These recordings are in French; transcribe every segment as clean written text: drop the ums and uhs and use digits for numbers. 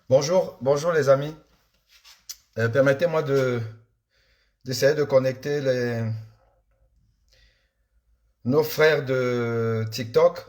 Bonjour, bonjour les amis. Permettez-moi d'essayer de connecter nos frères de TikTok.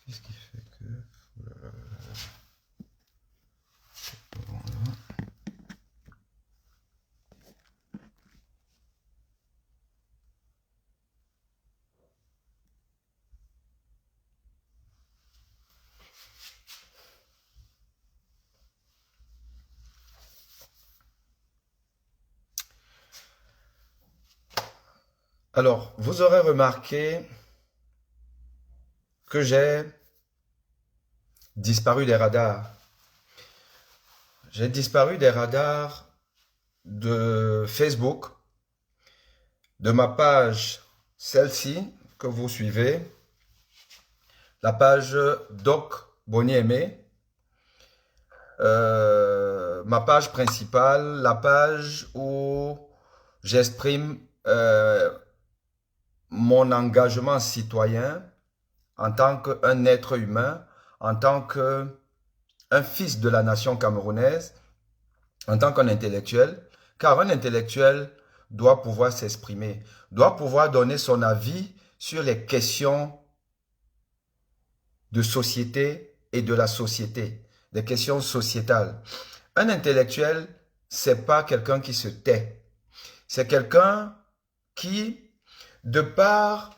Qu'est-ce qui fait que... Alors, vous aurez remarqué que j'ai disparu des radars. J'ai disparu des radars de Facebook, de ma page, celle-ci que vous suivez, la page Doc Boniemé, ma page principale, la page où j'exprime mon engagement citoyen en tant qu'un être humain, en tant qu'un fils de la nation camerounaise, en tant qu'un intellectuel, car un intellectuel doit pouvoir s'exprimer, doit pouvoir donner son avis sur les questions de société et de la société, des questions sociétales. Un intellectuel, c'est pas quelqu'un qui se tait, c'est quelqu'un qui, de par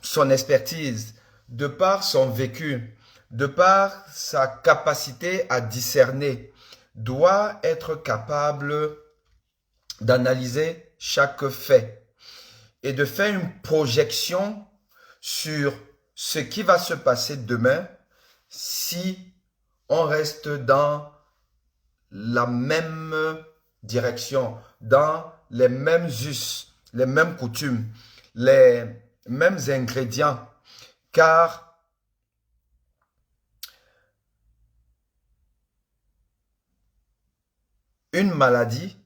son expertise, de par son vécu, de par sa capacité à discerner, doit être capable d'analyser chaque fait et de faire une projection sur ce qui va se passer demain si on reste dans la même direction, dans les mêmes us, les mêmes coutumes, les mêmes ingrédients, car une maladie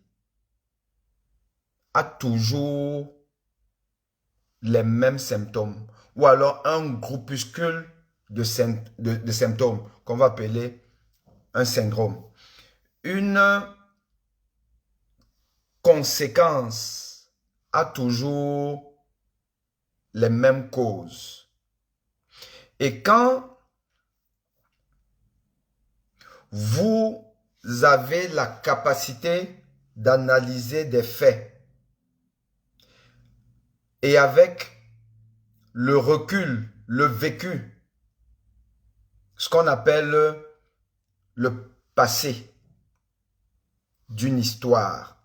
a toujours les mêmes symptômes, ou alors un groupuscule de symptômes qu'on va appeler un syndrome. Une conséquence a toujours les mêmes causes. Et quand vous avez la capacité d'analyser des faits et avec le recul, le vécu, ce qu'on appelle le passé d'une histoire,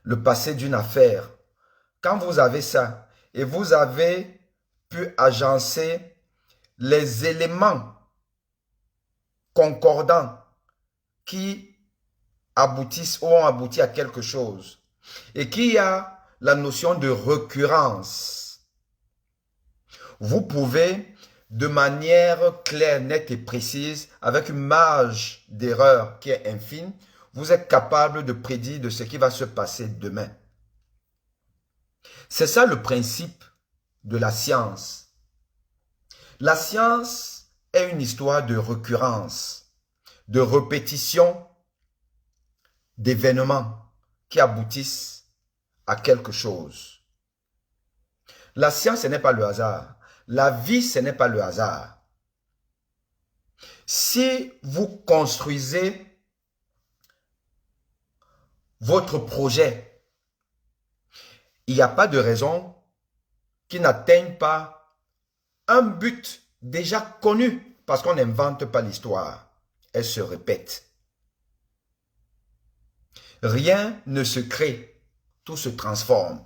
le passé d'une affaire. Quand vous avez ça et vous avez pu agencer les éléments concordants qui aboutissent ou ont abouti à quelque chose et qu'il y a la notion de récurrence, vous pouvez de manière claire, nette et précise, avec une marge d'erreur qui est infime, vous êtes capable de prédire de ce qui va se passer demain. C'est ça le principe de la science. La science est une histoire de récurrence, de répétition d'événements qui aboutissent à quelque chose. La science, ce n'est pas le hasard. La vie, ce n'est pas le hasard. Si vous construisez votre projet, il n'y a pas de raison qu'il n'atteigne pas un but déjà connu, parce qu'on n'invente pas l'histoire. Elle se répète. Rien ne se crée, tout se transforme.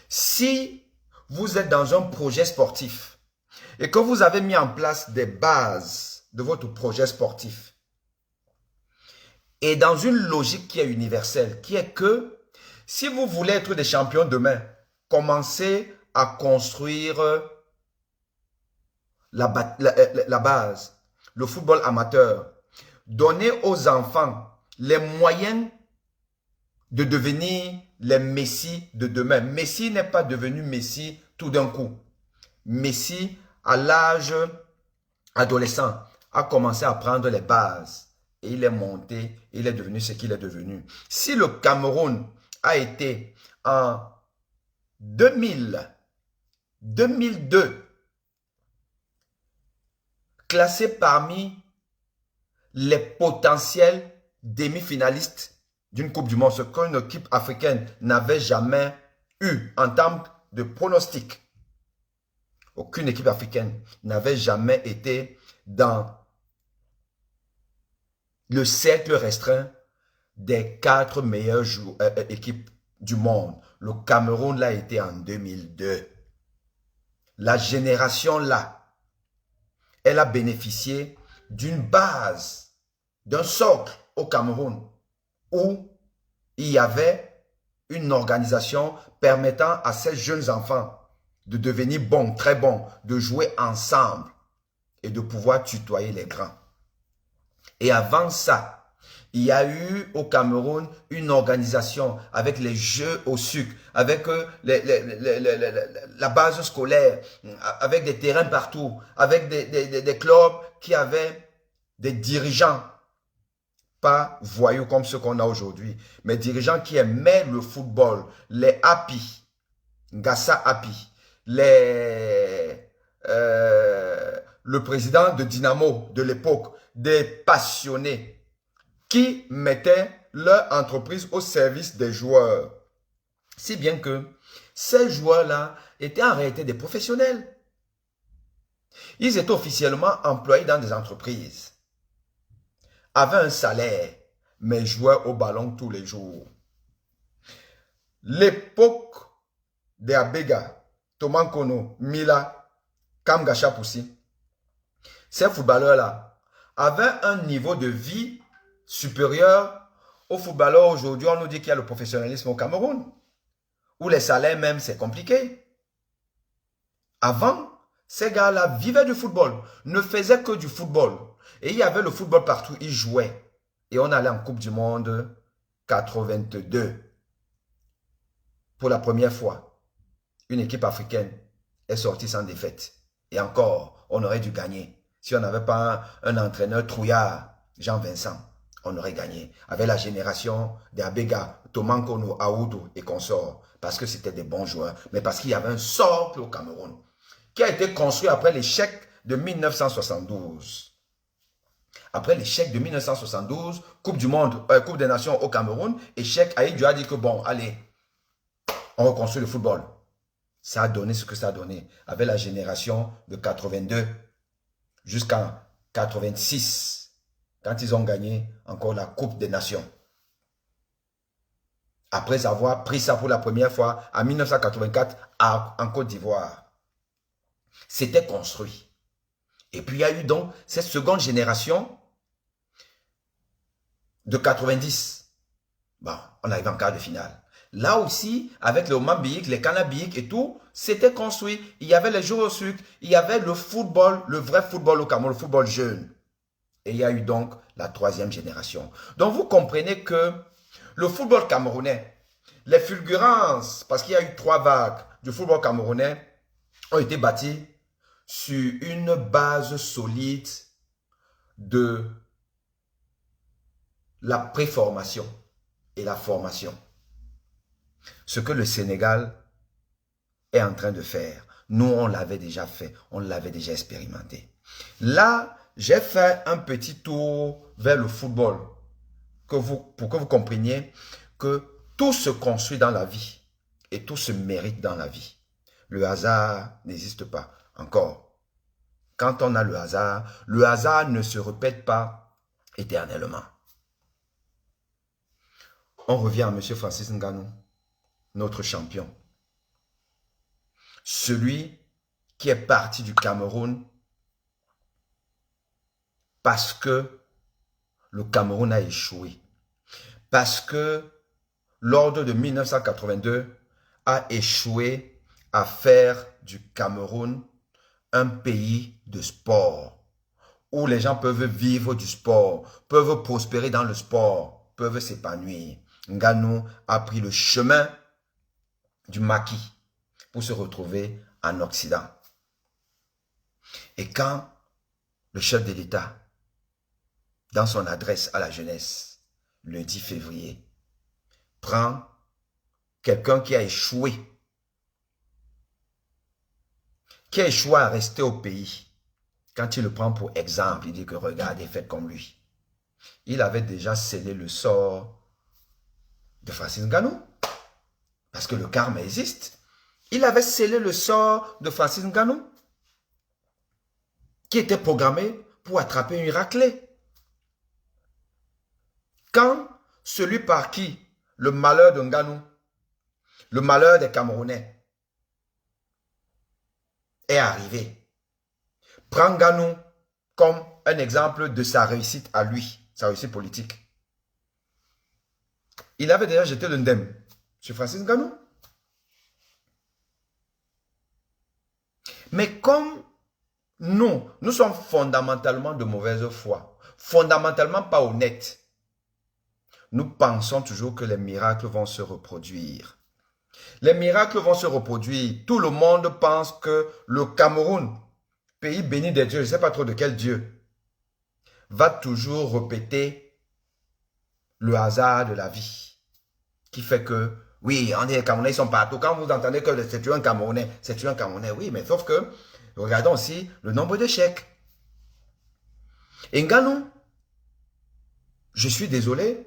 Si vous êtes dans un projet sportif et que vous avez mis en place des bases de votre projet sportif, et dans une logique qui est universelle, qui est que si vous voulez être des champions demain, commencez à construire la base, le football amateur. Donnez aux enfants les moyens de devenir les Messi de demain. Messi n'est pas devenu Messi tout d'un coup. Messi, à l'âge adolescent, a commencé à prendre les bases. Et il est monté, il est devenu ce qu'il est devenu. Si le Cameroun a été en 2002 classé parmi les potentiels demi-finalistes d'une Coupe du Monde, ce qu'une équipe africaine n'avait jamais eu en termes de pronostic. Aucune équipe africaine n'avait jamais été dans le cercle restreint des 4 meilleures équipes du monde. Le Cameroun l'a été en 2002. La génération là, elle a bénéficié d'une base, d'un socle au Cameroun où il y avait une organisation permettant à ces jeunes enfants de devenir bons, très bons, de jouer ensemble et de pouvoir tutoyer les grands. Et avant ça, il y a eu au Cameroun une organisation avec les jeux au sucre, avec la base scolaire, avec des terrains partout, avec des clubs qui avaient des dirigeants, pas voyous comme ceux qu'on a aujourd'hui, mais dirigeants qui aimaient le football, les Happy, Gassa Happy, le président de Dynamo de l'époque, des passionnés qui mettaient leur entreprise au service des joueurs. Si bien que ces joueurs-là étaient en réalité des professionnels. Ils étaient officiellement employés dans des entreprises, avaient un salaire, mais jouaient au ballon tous les jours. L'époque des Abega, Thomas Kono, Mila, Kamgasha Poussi, ces footballeurs-là avaient un niveau de vie supérieur aux footballeurs aujourd'hui. On nous dit qu'il y a le professionnalisme au Cameroun, où les salaires même, c'est compliqué. Avant, ces gars-là vivaient du football, ne faisaient que du football. Et il y avait le football partout, ils jouaient. Et on allait en Coupe du Monde 82. Pour la première fois, une équipe africaine est sortie sans défaite. Et encore, on aurait dû gagner. Si on n'avait pas un entraîneur trouillard, Jean-Vincent, on aurait gagné. Avec la génération des Abega, Thomas Kono, Aoudou et consorts. Parce que c'était des bons joueurs. Mais parce qu'il y avait un socle au Cameroun qui a été construit après l'échec de 1972. Après l'échec de 1972, Coupe du Monde, Coupe des Nations au Cameroun, échec, Aïdjo a dit que bon, allez, on reconstruit le football. Ça a donné ce que ça a donné. Avec la génération de 82 jusqu'en 86, quand ils ont gagné encore la Coupe des Nations. Après avoir pris ça pour la première fois en 1984 en Côte d'Ivoire. C'était construit. Et puis il y a eu donc cette seconde génération de 90. Bon, on arrive en quart de finale. Là aussi, avec le Mambiyik, les Canabiyik et tout, c'était construit. Il y avait les jours au sucre, il y avait le football, le vrai football au Cameroun, le football jeune. Et il y a eu donc la troisième génération. Donc vous comprenez que le football camerounais, les fulgurances, parce qu'il y a eu 3 vagues du football camerounais, ont été bâties sur une base solide de la préformation et la formation. Ce que le Sénégal est en train de faire, nous on l'avait déjà fait, on l'avait déjà expérimenté. Là, j'ai fait un petit tour vers le football pour que vous compreniez que tout se construit dans la vie et tout se mérite dans la vie. Le hasard n'existe pas. Encore, quand on a le hasard ne se répète pas éternellement. On revient à M. Francis Ngannou, notre champion. Celui qui est parti du Cameroun parce que le Cameroun a échoué. Parce que l'ordre de 1982 a échoué à faire du Cameroun un pays de sport, où les gens peuvent vivre du sport, peuvent prospérer dans le sport, peuvent s'épanouir. Nganou a pris le chemin du maquis pour se retrouver en Occident. Et quand le chef de l'État, dans son adresse à la jeunesse, le 10 février, prend quelqu'un qui a échoué à rester au pays, quand il le prend pour exemple, il dit que regardez, faites comme lui. Il avait déjà scellé le sort de Francis Ngannou, parce que le karma existe. Il avait scellé le sort de Francis Ngannou, qui était programmé pour attraper une raclée. Quand celui par qui le malheur de Ngannou, le malheur des Camerounais est arrivé, prend Ngannou comme un exemple de sa réussite à lui, sa réussite politique. Il avait déjà jeté le ndem sur Francis Ngannou. Mais comme nous sommes fondamentalement de mauvaise foi, fondamentalement pas honnêtes, nous pensons toujours que les miracles vont se reproduire. Les miracles vont se reproduire. Tout le monde pense que le Cameroun, pays béni des dieux, je ne sais pas trop de quel Dieu, va toujours répéter le hasard de la vie. Qui fait que, oui, on dit les Camerounais sont partout. Quand vous entendez que c'est un Camerounais, c'est un Camerounais, oui, mais sauf que, regardons aussi le nombre d'échecs. Et Ngannou, je suis désolé.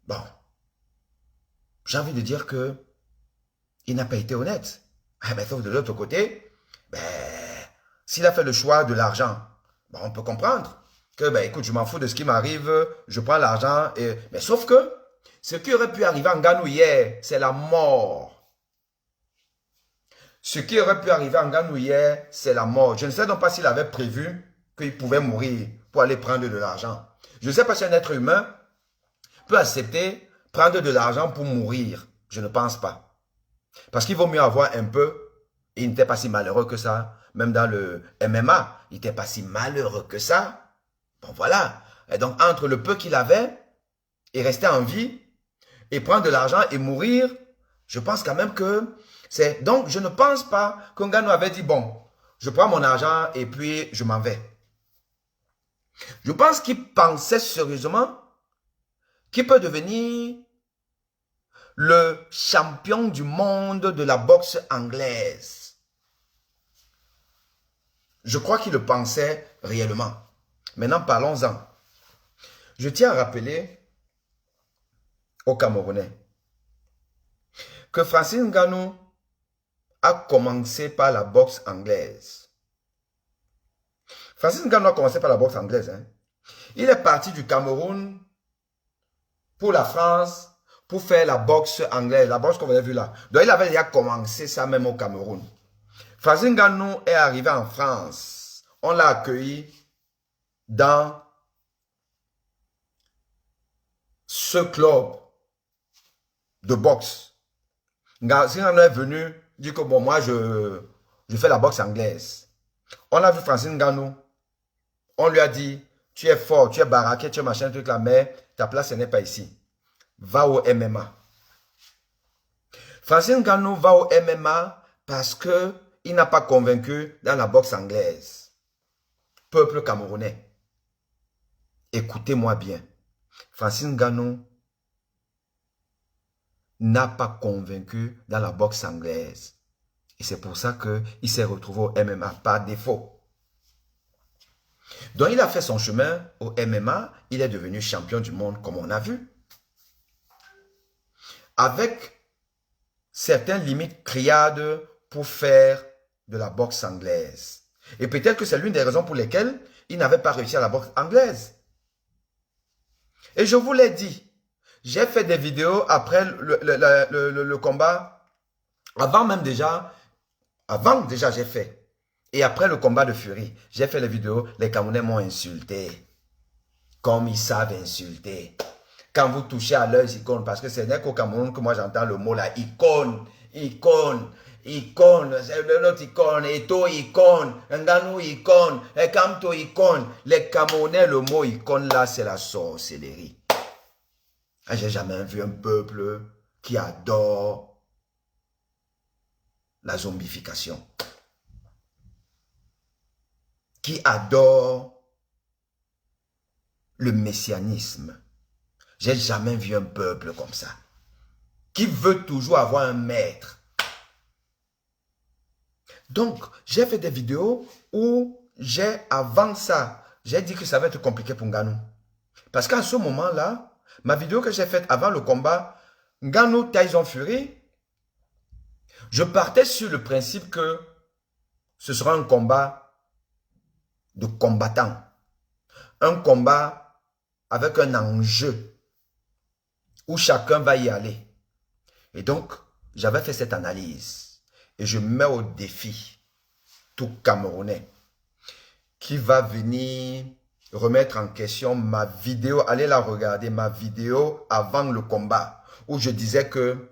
Bon, j'ai envie de dire que il n'a pas été honnête. Mais sauf de l'autre côté, s'il a fait le choix de l'argent, on peut comprendre que, écoute, je m'en fous de ce qui m'arrive, je prends l'argent. Mais sauf que, ce qui aurait pu arriver à Ngannou hier, c'est la mort. Ce qui aurait pu arriver à Ngannou hier, c'est la mort. Je ne sais donc pas s'il avait prévu qu'il pouvait mourir pour aller prendre de l'argent. Je ne sais pas si un être humain peut accepter prendre de l'argent pour mourir. Je ne pense pas. Parce qu'il vaut mieux avoir un peu. Et il n'était pas si malheureux que ça. Même dans le MMA, il n'était pas si malheureux que ça. Bon, voilà. Et donc, entre le peu qu'il avait et rester en vie et prendre de l'argent et mourir, je pense quand même que c'est... Donc, je ne pense pas que Ngannou avait dit, bon, je prends mon argent et puis je m'en vais. Je pense qu'il pensait sérieusement qu'il peut devenir le champion du monde de la boxe anglaise. Je crois qu'il le pensait réellement. Maintenant, parlons-en. Je tiens à rappeler aux Camerounais que Francis Ngannou a commencé par la boxe anglaise. Francis Ngannou a commencé par la boxe anglaise. Il est parti du Cameroun pour la France, pour faire la boxe anglaise, la boxe qu'on avait vue là. Donc, il avait déjà commencé ça même au Cameroun. Francis Ngannou est arrivé en France. On l'a accueilli dans ce club de boxe. Francis Ngannou est venu dire que bon, moi, je fais la boxe anglaise. On a vu Francis Ngannou. On lui a dit, tu es fort, tu es baraqué, tu es machin, truc là, mais ta place, ce n'est pas ici. Va au MMA. Francis Ngannou va au MMA parce que il n'a pas convaincu dans la boxe anglaise. Peuple camerounais, écoutez-moi bien. Francis Ngannou n'a pas convaincu dans la boxe anglaise. Et c'est pour ça qu'il s'est retrouvé au MMA par défaut. Donc il a fait son chemin au MMA, il est devenu champion du monde comme on a vu. Avec certaines limites criades pour faire de la boxe anglaise. Et peut-être que c'est l'une des raisons pour lesquelles il n'avait pas réussi à la boxe anglaise. Et je vous l'ai dit, j'ai fait des vidéos après le combat, avant même déjà Avant, déjà, j'ai fait. Et après le combat de Fury, j'ai fait les vidéos, les Camerounais m'ont insulté. Comme ils savent insulter. Quand vous touchez à leurs icônes, parce que ce n'est qu'au Cameroun que moi j'entends le mot là, icône, icône, icône, notre icône, Eto icône, Nganou icône, Kamto icône. Les Camerounais, le mot icône là, c'est la sorcellerie. J'ai jamais vu un peuple qui adore la zombification, qui adore le messianisme. J'ai jamais vu un peuple comme ça, qui veut toujours avoir un maître. Donc, j'ai fait des vidéos où avant ça, j'ai dit que ça va être compliqué pour Nganou. Parce qu'à ce moment-là, ma vidéo que j'ai faite avant le combat, Nganou Tyson Fury, je partais sur le principe que ce sera un combat de combattants. Un combat avec un enjeu où chacun va y aller. Et donc, j'avais fait cette analyse. Et je mets au défi tout Camerounais qui va venir remettre en question ma vidéo. Allez la regarder, ma vidéo avant le combat, où je disais que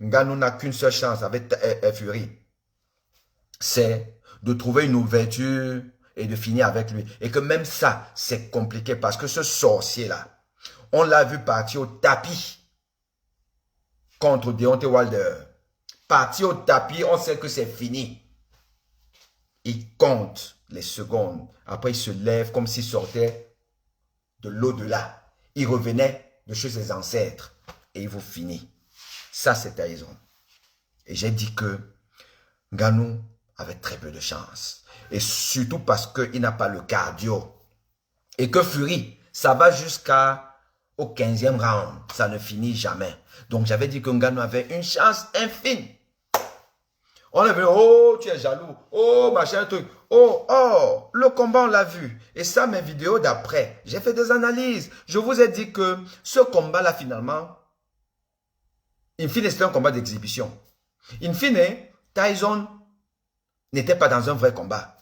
Nganou n'a qu'une seule chance avec Fury. C'est de trouver une ouverture et de finir avec lui. Et que même ça, c'est compliqué parce que ce sorcier-là, on l'a vu partir au tapis contre Deontay Wilder. Parti au tapis, on sait que c'est fini. Il compte les secondes. Après, il se lève comme s'il sortait de l'au-delà. Il revenait de chez ses ancêtres. Et il vous finit. Ça, c'est Tyson. Et j'ai dit que Nganou avait très peu de chance. Et surtout parce qu'il n'a pas le cardio. Et que Fury, ça va jusqu'au 15e round. Ça ne finit jamais. Donc, j'avais dit que Nganou avait une chance infime. On est venu, oh, tu es jaloux, oh, machin, truc, oh, oh, le combat, on l'a vu. Et ça, mes vidéos d'après, j'ai fait des analyses. Je vous ai dit que ce combat-là, finalement, in fine, c'était un combat d'exhibition. In fine, Tyson n'était pas dans un vrai combat.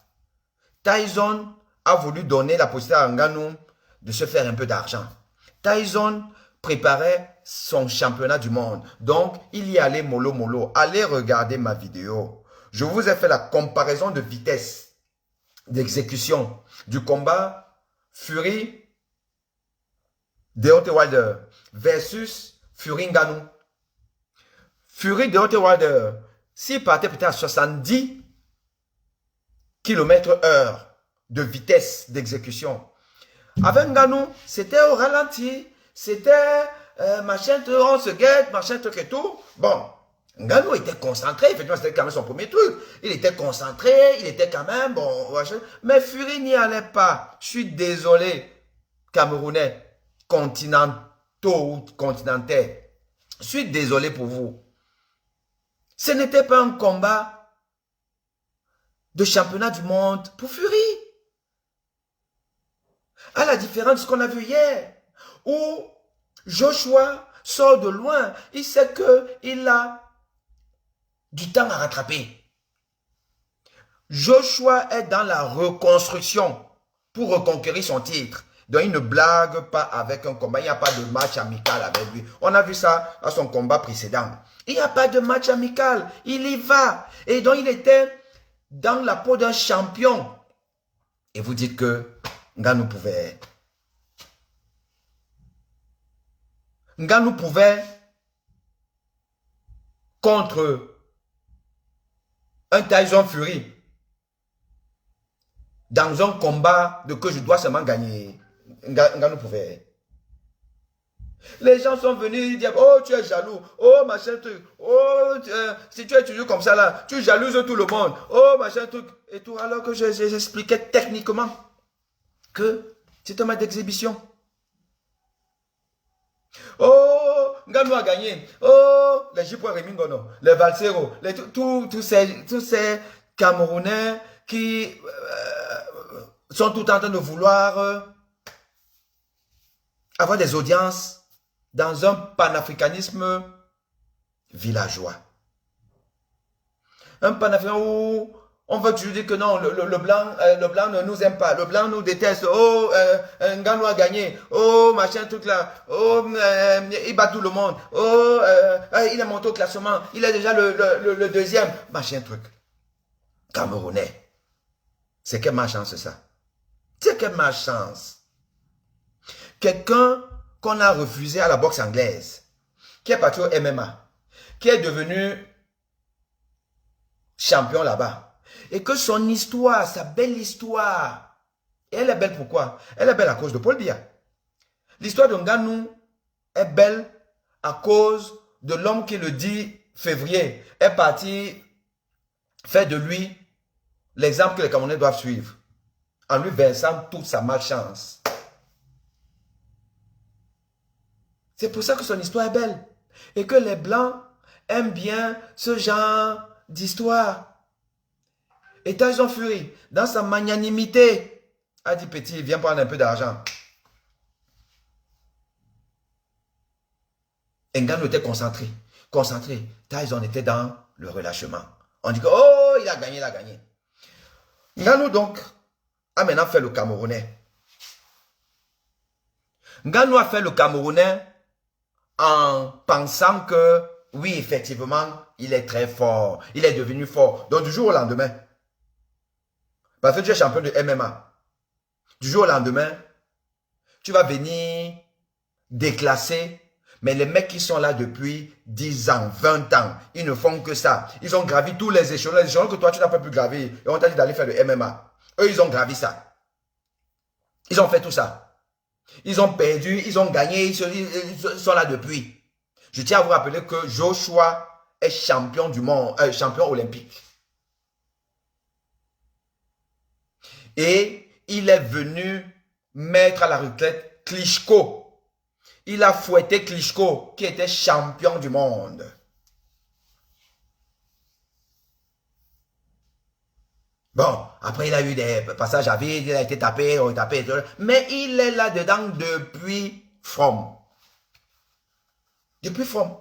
Tyson a voulu donner la possibilité à Nganou de se faire un peu d'argent. Tyson préparait son championnat du monde. Donc, il y allait mollo mollo. Allez regarder ma vidéo. Je vous ai fait la comparaison de vitesse d'exécution du combat Fury Deontay Wilder versus Fury Nganou. Fury Deontay Wilder, s'il partait peut-être à 70 km/h de vitesse d'exécution, avec Nganou, c'était au ralenti. C'était machin, on se guette, machin, truc et tout. Bon, Nganou était concentré, effectivement, c'était quand même son premier truc. Il était concentré, il était quand même, bon, machin. Mais Fury n'y allait pas. Je suis désolé, Camerounais, continentaux ou continentais. Je suis désolé pour vous. Ce n'était pas un combat de championnat du monde pour Fury. À la différence de ce qu'on a vu hier, où Joshua sort de loin, il sait qu'il a du temps à rattraper. Joshua est dans la reconstruction pour reconquérir son titre. Donc il ne blague pas avec un combat, il n'y a pas de match amical avec lui. On a vu ça à son combat précédent. Il n'y a pas de match amical, il y va. Et donc il était dans la peau d'un champion. Et vous dites que Nganou pouvait contre un Tyson Fury dans un combat de que je dois seulement gagner. Nganou pouvait. Les gens sont venus dire, oh, tu es jaloux, oh, machin truc, oh, si tu es toujours comme ça là, tu jalouses tout le monde, oh, machin truc, et tout, alors que j'expliquais techniquement que c'est un match d'exhibition. Oh, Nganou a gagné. Oh, les Jipois Remingono, les Valsero, tous ces Camerounais qui sont tout en train de vouloir avoir des audiences dans un panafricanisme villageois. Un panafricain où on va toujours dire que non, le blanc ne nous aime pas, le blanc nous déteste. Oh, Ngannou a gagné. Oh, machin, truc là. Oh, il bat tout le monde. Oh, il est monté au classement. Il est déjà le deuxième. Machin, truc. Camerounais. C'est quelle malchance ça? C'est quelle malchance? Quelqu'un qu'on a refusé à la boxe anglaise, qui est parti au MMA, qui est devenu champion là-bas, et que son histoire, sa belle histoire, et elle est belle pourquoi? Elle est belle à cause de Paul Biya. L'histoire de Ngannou est belle à cause de l'homme qui le 10 février est parti faire de lui l'exemple que les Camerounais doivent suivre, en lui versant toute sa malchance. C'est pour ça que son histoire est belle. Et que les Blancs aiment bien ce genre d'histoire. Et Tyson Fury, dans sa magnanimité, a dit petit, viens prendre un peu d'argent. Ngannou était concentré. Concentré. Tyson était dans le relâchement. On dit que, oh, il a gagné, il a gagné. Ngannou donc a maintenant fait le Camerounais. Ngannou a fait le Camerounais en pensant que, oui, effectivement, il est très fort. Il est devenu fort. Donc, du jour au lendemain, parce que tu es champion de MMA, du jour au lendemain, tu vas venir déclasser, mais les mecs qui sont là depuis 10 ans, 20 ans, ils ne font que ça. Ils ont gravi tous les échelons que toi, tu n'as pas pu gravir. Et on t'a dit d'aller faire le MMA. Eux, ils ont gravi ça. Ils ont fait tout ça. Ils ont perdu, ils ont gagné, ils sont là depuis. Je tiens à vous rappeler que Joshua est champion du monde, champion olympique. Et il est venu mettre à la retraite Klitschko. Il a fouetté Klitschko, qui était champion du monde. Bon, après il a eu des passages à vide, il a été tapé, mais il est là-dedans depuis From. Depuis From.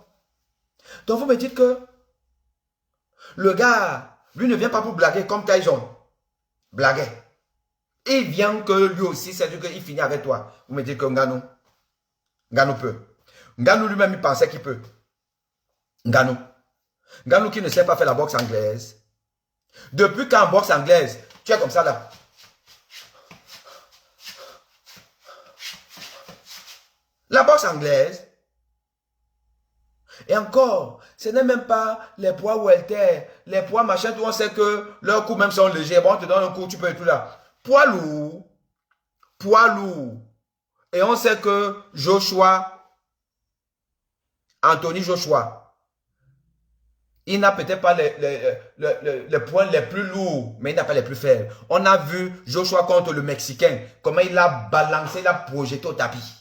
Donc vous me dites que le gars, lui ne vient pas pour blaguer comme Tyson. Blaguer. Il vient que lui aussi, c'est-à-dire qu'il finit avec toi. Vous me dites que Ngannou peut. Ngannou lui-même, il pensait qu'il peut. Ngannou qui ne sait pas faire la boxe anglaise. Depuis qu'en boxe anglaise, tu es comme ça là. La boxe anglaise. Et encore, ce n'est même pas les poids welter, les poids machin, tout on sait que leurs coups même sont légers. Bon, on te donne un coup, tu peux être tout là. Poids lourd. Et on sait que Anthony Joshua, il n'a peut-être pas les points les plus lourds, mais il n'a pas les plus faibles. On a vu Joshua contre le Mexicain, comment il a balancé, il a projeté au tapis.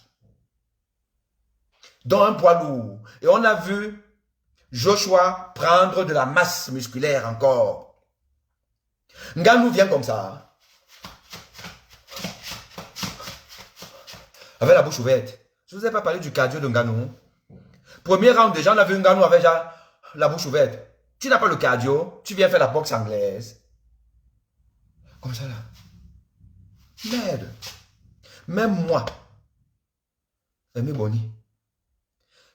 Dans un poids lourd. Et on a vu Joshua prendre de la masse musculaire encore. Ngannou vient comme ça. Avec la bouche ouverte. Je ne vous ai pas parlé du cardio de Ngannou. Premier round déjà, on a vu Ngannou avec déjà la bouche ouverte. Tu n'as pas le cardio, tu viens faire la boxe anglaise. Comme ça là. Merde. Même moi, Aimé Boni,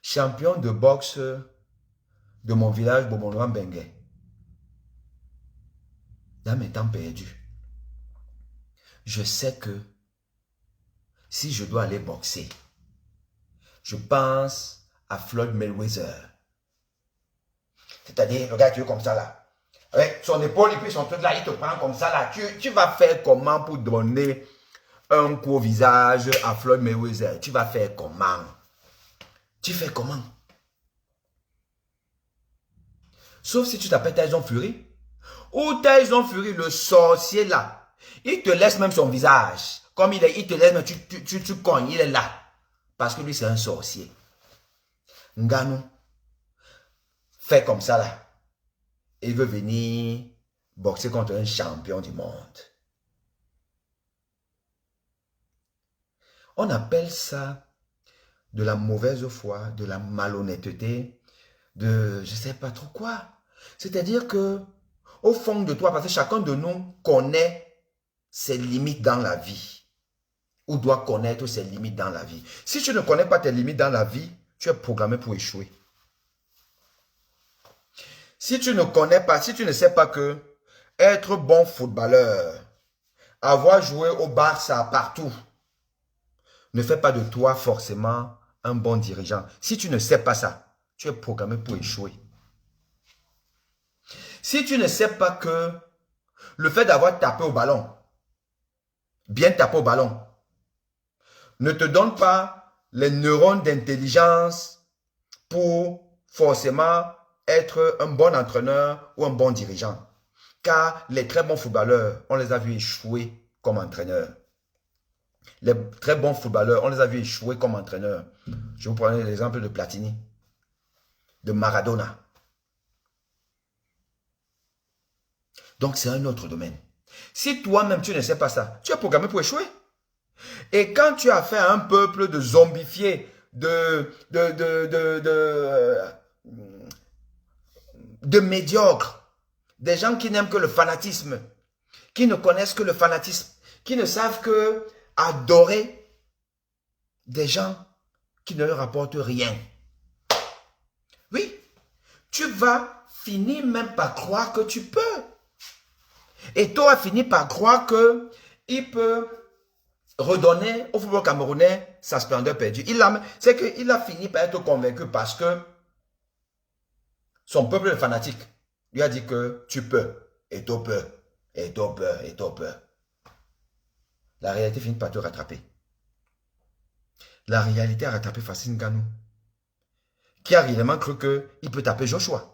champion de boxe de mon village, Bomonouan Bengue. Dans mes temps perdus, je sais que si je dois aller boxer, je pense à Floyd Mayweather. C'est-à-dire, le gars qui est comme ça là. Avec son épaule et puis son truc là, il te prend comme ça là. Tu vas faire comment pour donner un coup au visage à Floyd Mayweather? Tu vas faire comment? Tu fais comment? Sauf si tu t'appelles Tyson Fury. Ou Tyson Fury, le sorcier là. Il te laisse même son visage. Comme il est, il te laisse, mais tu cognes, il est là. Parce que lui, c'est un sorcier. Ngannou fait comme ça là. Il veut venir boxer contre un champion du monde. On appelle ça de la mauvaise foi, de la malhonnêteté, de je ne sais pas trop quoi. C'est-à-dire que au fond de toi, parce que chacun de nous connaît ses limites dans la vie. Ou doit connaître ses limites dans la vie. Si tu ne connais pas tes limites dans la vie, tu es programmé pour échouer. Si tu ne connais pas, si tu ne sais pas que être bon footballeur, avoir joué au Barça partout, ne fait pas de toi forcément un bon dirigeant. Si tu ne sais pas ça, tu es programmé pour échouer. Si tu ne sais pas que le fait d'avoir tapé au ballon, bien tapé au ballon, ne te donne pas les neurones d'intelligence pour forcément être un bon entraîneur ou un bon dirigeant. Car les très bons footballeurs, on les a vus échouer comme entraîneurs. Les très bons footballeurs, on les a vus échouer comme entraîneurs. Je vous prends l'exemple de Platini, de Maradona. Donc c'est un autre domaine. Si toi-même tu ne sais pas ça, tu es programmé pour échouer. Et quand tu as fait un peuple de zombifiés, de médiocres, des gens qui n'aiment que le fanatisme, qui ne connaissent que le fanatisme, qui ne savent que adorer des gens qui ne leur apportent rien. Oui, tu vas finir même par croire que tu peux. Et toi, fini par croire qu'il peut redonner au football camerounais sa splendeur perdue. C'est qu'il a fini par être convaincu parce que son peuple fanatique lui a dit que tu peux, et tu peux, et tu peux, et tu peux. La réalité finit par te rattraper. La réalité a rattrapé Facine Ngannou, qui a réellement cru qu'il peut taper Joshua.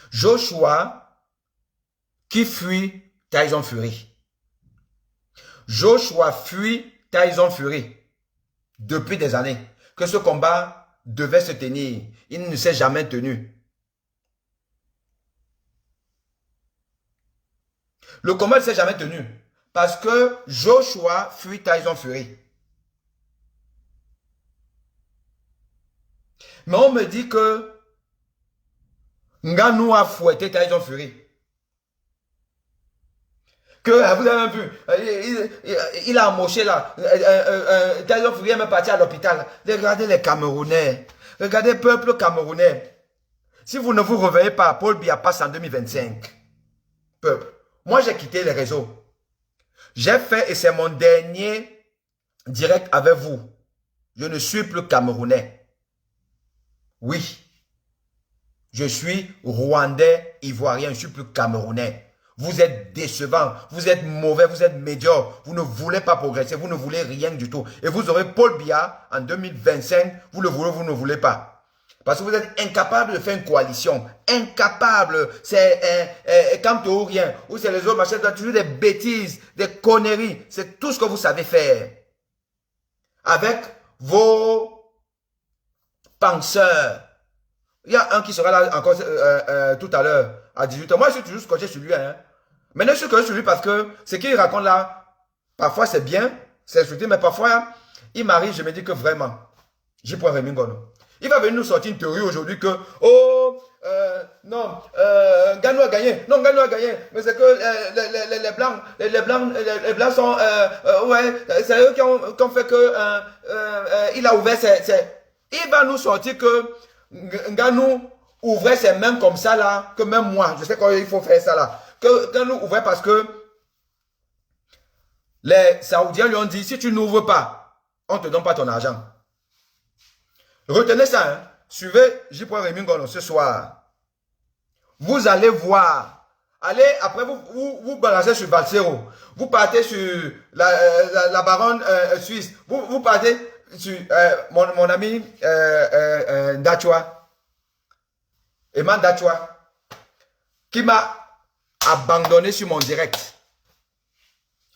Joshua qui fuit Tyson Fury. Joshua fuit Tyson Fury depuis des années. Que ce combat devait se tenir. Il ne s'est jamais tenu. Le combat ne s'est jamais tenu. Parce que Joshua fuit Tyson Fury. Mais on me dit que Ngannou a fouetté Tyson Fury. Que vous avez vu, il a amoché là. Tyson Fury est même parti à l'hôpital. Regardez les Camerounais. Regardez le peuple camerounais. Si vous ne vous réveillez pas, Paul Biya passe en 2025. Peuple. Moi, j'ai quitté les réseaux. J'ai fait, et c'est mon dernier direct avec vous. Je ne suis plus Camerounais. Oui. Je suis Rwandais, Ivoirien, je ne suis plus Camerounais. Vous êtes décevant, vous êtes mauvais, vous êtes médiocre, vous ne voulez pas progresser, vous ne voulez rien du tout. Et vous aurez Paul Biya en 2025, vous le voulez, vous ne voulez pas. Parce que vous êtes incapable de faire une coalition. Incapable. C'est quand ou rien. Ou c'est les autres machins, toujours des bêtises, des conneries. C'est tout ce que vous savez faire. Avec vos penseurs. Il y a un qui sera là encore tout à l'heure, à 18h. Moi, je suis toujours scotché sur lui. Hein. Maintenant, je suis scotché sur lui parce que ce qu'il raconte là, parfois c'est bien, c'est insulté, mais parfois, il m'arrive, je me dis que vraiment, j'y prends Rémi Ngono. Il va venir nous sortir une théorie aujourd'hui que, oh, non, Ngannou a gagné. Non, Ngannou a gagné. Mais c'est que les Blancs sont, ouais, c'est eux qui ont fait que, il a ouvert il va nous sortir que Ngannou ouvrait ses mains comme ça là, que même moi, je sais qu'il faut faire ça là. Que Ngannou ouvrait parce que les Saoudiens lui ont dit, si tu n'ouvres pas, on ne te donne pas ton argent. Retenez ça, hein. Suivez J.Rémi Ngono ce soir. Vous allez voir. Allez, après vous balancez sur Balsero. Vous partez sur la baronne suisse. Vous partez sur mon ami Ndachwa. Eman Ndachwa. Qui m'a abandonné sur mon direct.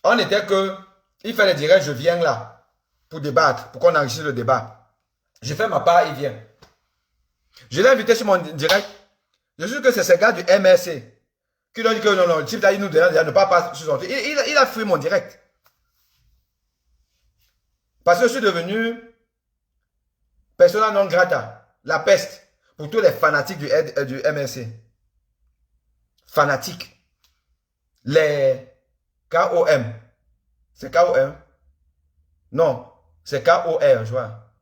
On était que, il fait le direct, je viens là. Pour débattre, pour qu'on enrichisse le débat. Je fais ma part, il vient. Je l'ai invité sur mon direct. Je suis sûr que c'est ce gars du MRC qui lui a dit que non, le type là, il nous demande de ne pas passer sur son truc. Il a fui mon direct. Parce que je suis devenu persona non grata, la peste. Pour tous les fanatiques du MRC. Fanatiques. Les KOM. C'est KOM? Non, c'est KOR, je vois.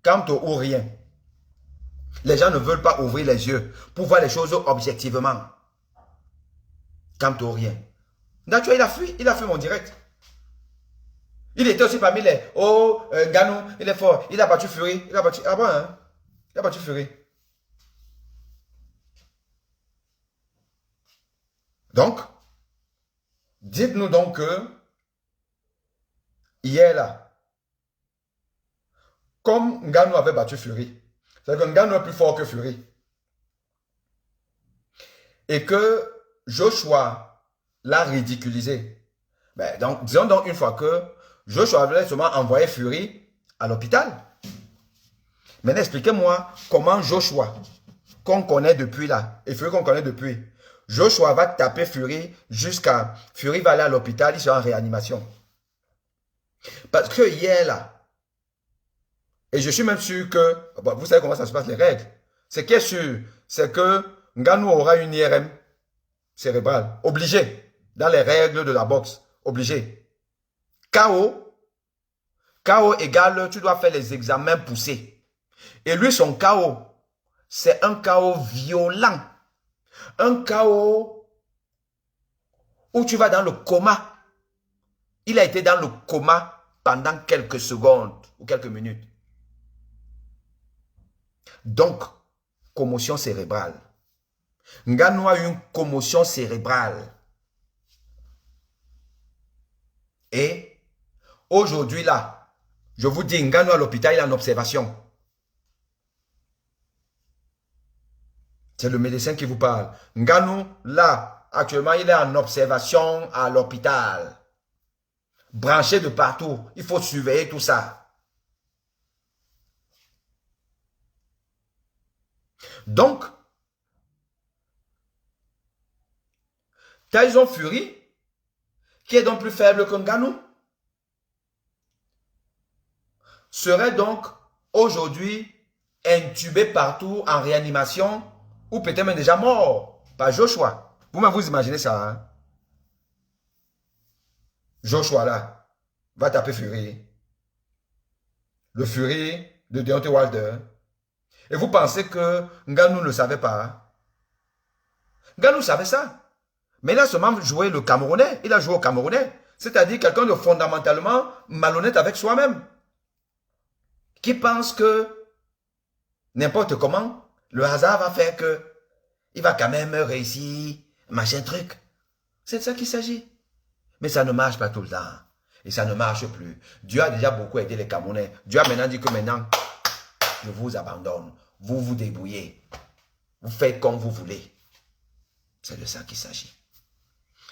Quant ou rien. Les gens ne veulent pas ouvrir les yeux pour voir les choses objectivement. Quant au rien. Naturel, il a fui mon direct. Il était aussi parmi les oh, Ganou, il est fort, il a battu Fury, il a battu, ah bon, hein? Il a battu Fury. Donc, dites-nous donc que hier là, comme Ganou avait battu Fury, c'est que Ganou est plus fort que Fury. Et que Joshua l'a ridiculisé. Ben, donc, disons donc une fois que Joshua avait seulement envoyé Fury à l'hôpital. Maintenant, expliquez-moi comment Joshua, qu'on connaît depuis là, et Fury qu'on connaît depuis, Joshua va taper Fury jusqu'à... Fury va aller à l'hôpital, il sera en réanimation. Parce que hier là, et je suis même sûr que, bon, vous savez comment ça se passe les règles. Ce qui est sûr, c'est que Ngannou aura une IRM cérébrale, obligé, dans les règles de la boxe, obligé. KO, KO égale, tu dois faire les examens poussés. Et lui, son KO, c'est un KO violent. Un KO où tu vas dans le coma. Il a été dans le coma pendant quelques secondes ou quelques minutes. Donc, commotion cérébrale. Ngannou a eu une commotion cérébrale. Et aujourd'hui là, je vous dis, Ngannou à l'hôpital, il est en observation. C'est le médecin qui vous parle. Ngannou, là, actuellement, il est en observation à l'hôpital. Branché de partout. Il faut surveiller tout ça. Donc, Tyson Fury, qui est donc plus faible que Ngannou, serait donc aujourd'hui intubé partout en réanimation ou peut-être même déjà mort par Joshua. Vous-même vous imaginez ça, hein? Joshua là va taper Fury. Le Fury de Deontay Wilder. Et vous pensez que Ngannou ne savait pas, hein? Ngannou savait ça. Mais il a seulement joué le Camerounais. Il a joué au Camerounais. C'est-à-dire quelqu'un de fondamentalement malhonnête avec soi-même. Qui pense que n'importe comment, le hasard va faire que il va quand même réussir, machin truc. C'est de ça qu'il s'agit. Mais ça ne marche pas tout le temps. Et ça ne marche plus. Dieu a déjà beaucoup aidé les Camerounais. Dieu a maintenant dit que maintenant, je vous abandonne. Vous vous débrouillez. Vous faites comme vous voulez. C'est de ça qu'il s'agit.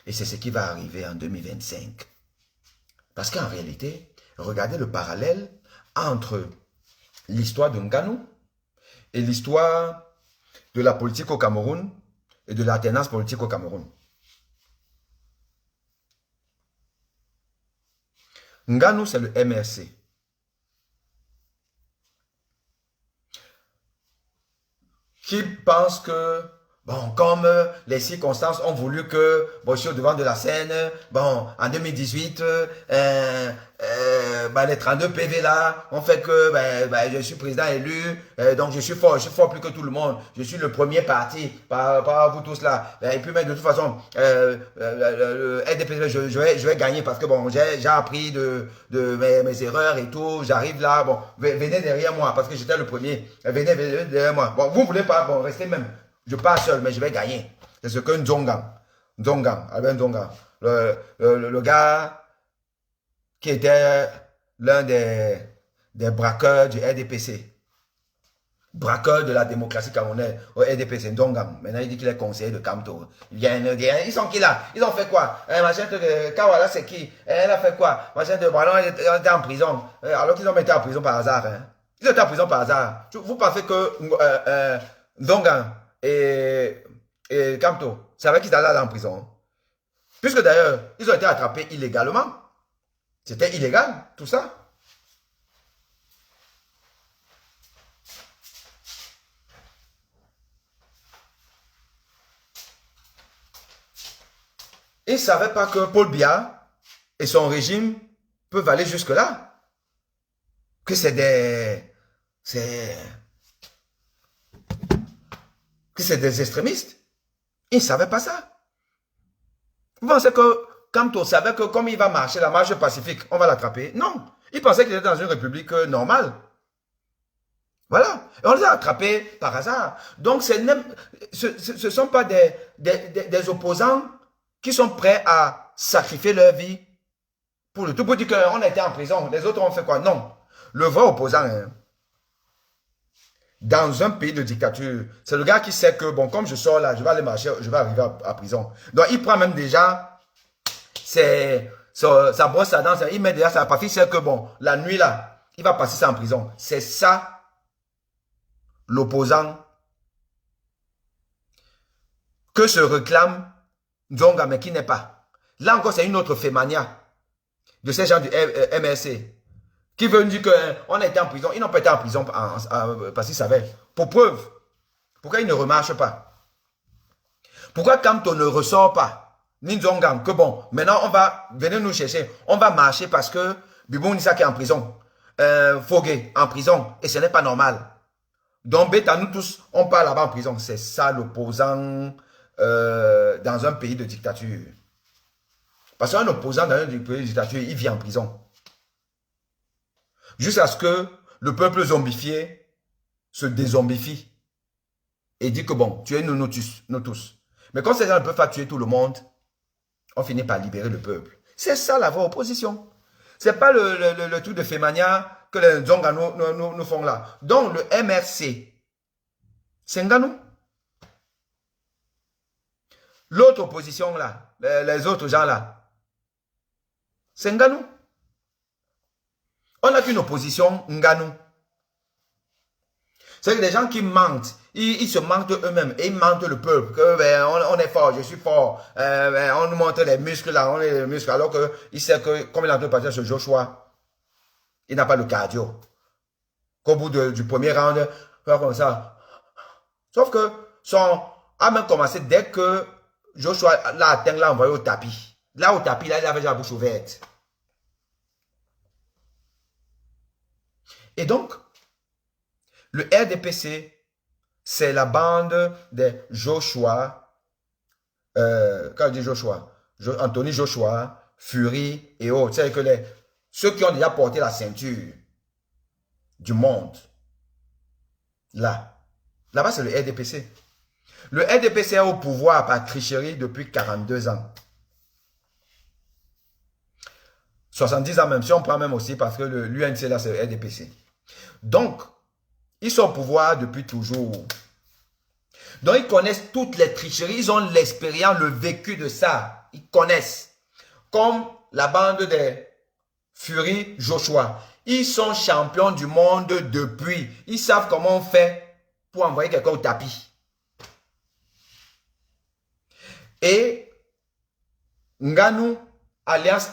Et c'est ce qui va arriver en 2025. Parce qu'en réalité, regardez le parallèle entre l'histoire de Ngannou et l'histoire de la politique au Cameroun et de l'alternance politique au Cameroun. Ngannou, c'est le MRC. Qui pense que, bon, comme les circonstances ont voulu que, bon, je suis au devant de la scène, bon, en 2018, les 32 PV là, ont fait que je suis président élu, donc je suis fort plus que tout le monde, je suis le premier parti par vous tous là, et puis mais de toute façon, le RDP, je vais gagner parce que bon, j'ai appris de mes erreurs et tout, j'arrive là, bon, venez derrière moi parce que j'étais le premier, venez derrière moi, bon, vous ne voulez pas, bon, restez même, je pars seul, mais je vais gagner. C'est ce que Albert Nzonga, le gars qui était l'un des braqueurs du RDPC. Braqueur de la démocratie camerounaise au RDPC, Ndonga. Maintenant, il dit qu'il est conseiller de Kamto. Ils sont qui là? Ils ont fait quoi? Machin de Kawala, c'est qui? Elle a fait quoi? Machin de Ballon, elle était en prison. Alors qu'ils ont été en prison par hasard. Hein? Ils étaient en prison par hasard. Vous pensez que Ndonga et Kamto savaient qu'ils allaient en prison? Puisque d'ailleurs, ils ont été attrapés illégalement. C'était illégal, tout ça. Ils ne savaient pas que Paul Biya et son régime peuvent aller jusque-là. Que c'est des extrémistes. Ils ne savaient pas ça. Vous pensez que Kamto savait que comme il va marcher la marche pacifique, on va l'attraper? Non. Il pensait qu'il était dans une république normale. Voilà. Et on les a attrapés par hasard. Donc, ce ne sont pas des opposants qui sont prêts à sacrifier leur vie pour le tout. Pour dire qu'on a été en prison. Les autres ont fait quoi? Non. Le vrai opposant, hein, dans un pays de dictature, c'est le gars qui sait que, bon, comme je sors là, je vais aller marcher, je vais arriver à prison. Donc, il prend même déjà sa brosse à dents, il met déjà sa partie, il sait que, bon, la nuit là, il va passer ça en prison. C'est ça, l'opposant que se réclame Nzonga, mais qui n'est pas. Là encore, c'est une autre fémania de ces gens du MRC qui veulent dire qu'on a été en prison. Ils n'ont pas été en prison parce qu'ils savaient. Pour preuve, pourquoi ils ne remarchent pas? Pourquoi Kamto ne ressort pas? Nzonga, que bon, maintenant on va venir nous chercher. On va marcher parce que Bibou Nisaki est en prison. Fogé en prison. Et ce n'est pas normal. Donc, bêta, nous tous, on part là-bas en prison. C'est ça l'opposant dans un pays de dictature. Parce qu'un opposant dans un pays de dictature, il vit en prison. Jusqu'à ce que le peuple zombifié se dézombifie et dit que bon, tuez nous tous. Mais quand ces gens ne peuvent pas tuer tout le monde, on finit par libérer le peuple. C'est ça la vraie opposition. C'est pas le truc de Fémania que les Nzonga nous font là. Donc le MRC, c'est Nganou. L'autre opposition là, les autres gens là, c'est Nganou. On n'a qu'une opposition Nganou. C'est que les gens qui mentent, ils se mentent eux-mêmes et ils mentent le peuple. Que ben, on est fort, je suis fort. Ben, on nous montre les muscles là, on est les muscles. Alors qu'il sait que, comme il a entendu partir ce Joshua, il n'a pas le cardio. Qu'au bout du premier round, il va comme ça. Sauf que son a même commencé dès que Joshua l'a atteint, l'a envoyé au tapis. Là, au tapis, là, il avait déjà la bouche ouverte. Et donc, le RDPC, c'est la bande de Joshua, quand je dis Joshua, Anthony Joshua, Fury et autres. C'est que ceux qui ont déjà porté la ceinture du monde, là-bas c'est le RDPC. Le RDPC est au pouvoir par tricherie depuis 42 ans. 70 ans même, si on prend même aussi parce que l'UNC là c'est le RDPC. Donc, ils sont au pouvoir depuis toujours. Donc, ils connaissent toutes les tricheries. Ils ont l'expérience, le vécu de ça. Ils connaissent. Comme la bande des Fury Joshua. Ils sont champions du monde depuis. Ils savent comment on fait pour envoyer quelqu'un au tapis. Et Nganou, alias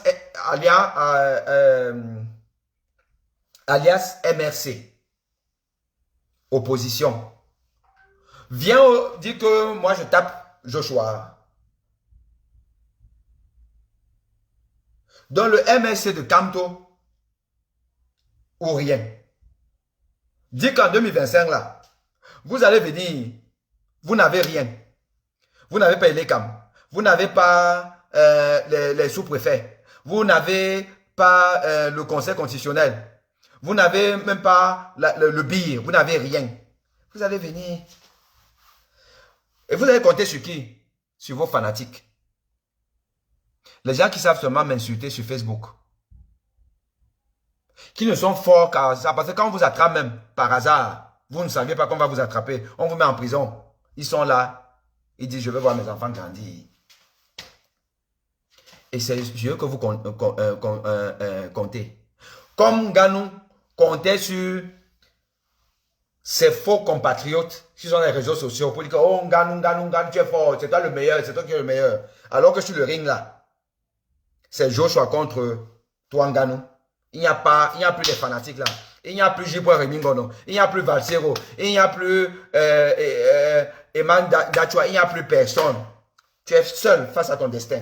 MRC, opposition, vient dire que moi je tape Joshua. Dans le MRC de Kamto, ou rien. Dit qu'en 2025 là, vous allez venir, vous n'avez rien. Vous n'avez pas les CAM, vous n'avez pas les sous-préfets, vous n'avez pas le conseil constitutionnel. Vous n'avez même pas le BIR, vous n'avez rien. Vous allez venir. Et vous allez compter sur qui? Sur vos fanatiques. Les gens qui savent seulement m'insulter sur Facebook. Qui ne sont forts qu'à ça. Parce que quand on vous attrape même par hasard, vous ne saviez pas qu'on va vous attraper. On vous met en prison. Ils sont là. Ils disent, je veux voir mes enfants grandir. Et c'est sur eux que vous comptez. Comme Nganou comptait sur ces faux compatriotes qui sont dans les réseaux sociaux pour dire que oh Nganou, tu es fort, c'est toi le meilleur, c'est toi qui es le meilleur. Alors que sur le ring là, c'est Joshua contre toi Nganou. Il n'y a plus de fanatiques là. Il n'y a plus Jibo Remingono. Il n'y a plus Valsero. Il n'y a plus Eman Dachua. Il n'y a plus personne. Tu es seul face à ton destin.